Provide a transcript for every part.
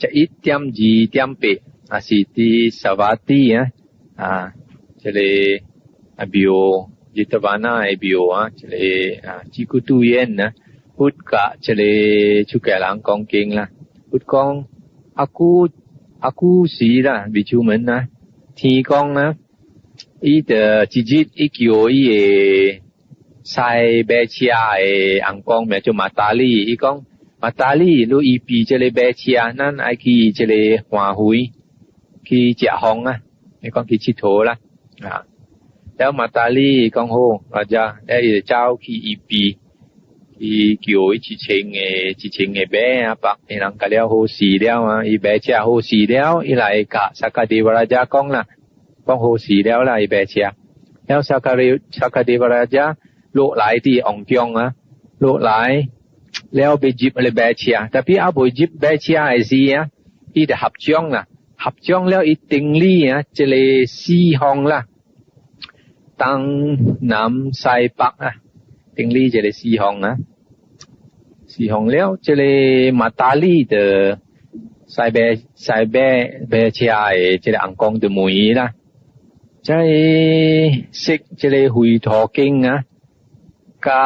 จะอีเตรียมจีเตรียมเปอาสิติสวัสดีจะเลยบิโอจิตวานาบิโอจะเลยจิกุตุเย็นนะพุทธกะจะเลยชุกแกหลังกองเก่งล่ะพุทธกองaku si lah bicu menนะทีกองนะอีเดจิจิตอีเกียวอีไซเบเชียอังกองแม่จุมาตาลีอีกองมาตาลีลูอีปีจะเลยเบเชียนั่นไอคีจะเลยหัวหุยคีเจ้าห้องนะไอกองคีชิโถละแล้วมาตาลีกองโฮราชาได้เจ้าคีอีปีอีเกียวอีจิเชงเบปักอีหลังกะแล้วโฮสีแล้วอีเบเชียโฮสีแล้วอีหลายกะสักกะเดวราชากองล่ะกองโฮสีแล้วล่ะอีเบเชียแล้วสักกะเดวราชาโลหลายที่อ่องเกียงโลหลายแล้วไปจิบอะไรเบเชียแต่พี่เอาไปจิบเบเชียไอ้สิอีได้หับจ้องล่ะหับจ้องแล้วอีติงลี่จะเลยซีห้องล่ะตั้งน้ำใส่ปักติงลี่จะเลยซีห้องซีห้องแล้วจะเลยมาตาลี่เดใส่เบเชียจะเลยอังกองเดมุยล่ะจะสิกจะเลยหุยทอกิ้งกา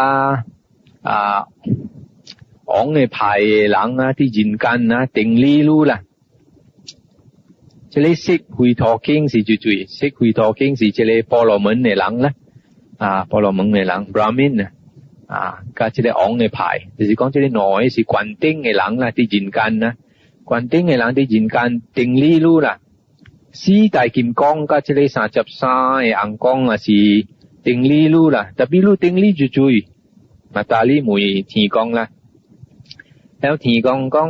อ๋องในภายหลังที่ยินกันติงลี่รู้ล่ะจะเลยสิกหุยทอกิ้งสิจุยสิกหุยทอกิ้งสิจะเลยพอลอเหมือนในหลังนะพอลอเหมือนในหลังบราหมินก็จะได้อ๋องในภายแต่สิก้องจะได้น้อยสิควันติ้งในหลังล่ะที่ยินกันนะควันติ้งในหลังที่ยินกันติงลี่รู้ล่ะสีไตกิมกองก็จะได้สาจับซ้ายอังกองสิติงลี่รู้ล่ะแต่พี่รู้ติงลี่จุยมาตาลี่มุยทีกองล่ะแล้วทีกอง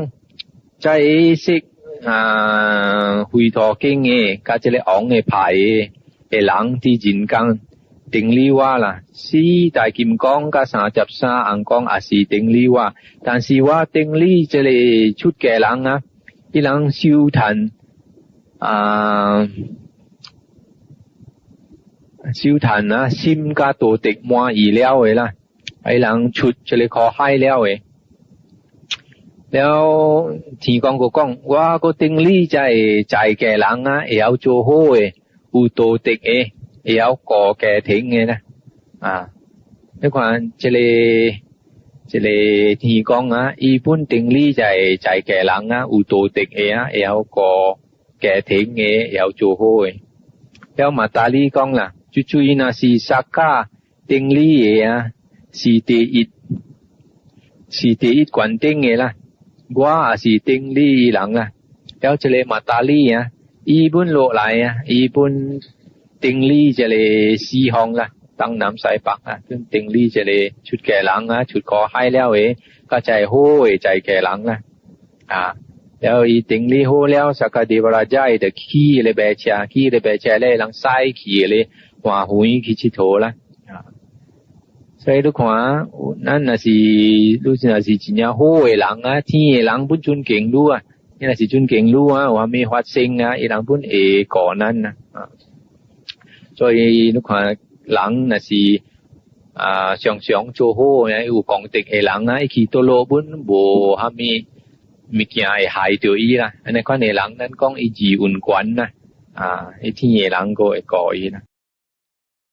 ใจสิกหุยทอกิ้งก็จะได้อ๋องในภายหลังที่ยินกันติงลี่ว่าล่ะสีไตกิมกองก็สาจับซ้าอังกองอาสีติงลี่ว่า但是ว่าติงลี่จะเลยชุดแก่หลังอีหลังชิวทันชิวทันซิมกาโตติกมัวอีแล้วล่ะไอ้หลังชุดจะเลยขอให้แล้วแล้วทีกองก็กองว่าก็ติงลี่ใจแก่หลังเอาโจโฮอูโตติกเอาก่อแก่ถิงนะด้วยความจะเลยทีกองอีปุ่นติงลี่ใจแก่หลังอูโตติกเอาก่อแก่ถิงเอาโจโฮแล้วมาตาลีกองล่ะจุยนะสีสักกาติงลี่สีเตอิดกวนติงล่ะกว่าสีติงลี่หลังแล้วจะเลยมาตาลี่อีบุญโลหลายอีบุญติงลี่จะเลยสีห้องล่ะตั้งน้ำใส่ปักซึ่งติงลี่จะเลยชุดแก่หลังชุดขอให้แล้วก็ใจโห้ใจแก่หลังล่ะแล้วอีติงลี่โหแล้วสักกะเดวราชาเดขี้เลยเบเชียเลยหลังไส้ขี้เลยว่าหุยขี้ชิโถล่ะใส่ทุกขวานั่นน่ะสิรู้สึกสิจิญญาโหหลังที่หลังพุ่นจุนเก่งด้วยนี่น่ะสิจุนเก่งรู้ว่ามีฮัดซิงอีหลังพุ่นก่อนั้นจอยทุกขวาหลังน่ะสิเสียงโจโหอูกองติกหลังไอ้ขี้โตโลพุ่นบ่ฮามีกี่หายตัวอีล่ะอันนั้นก็ในหลังนั้นก้องอีจีอุ่นกวนนะไอ้ที่หลังก็ก่ออีนะ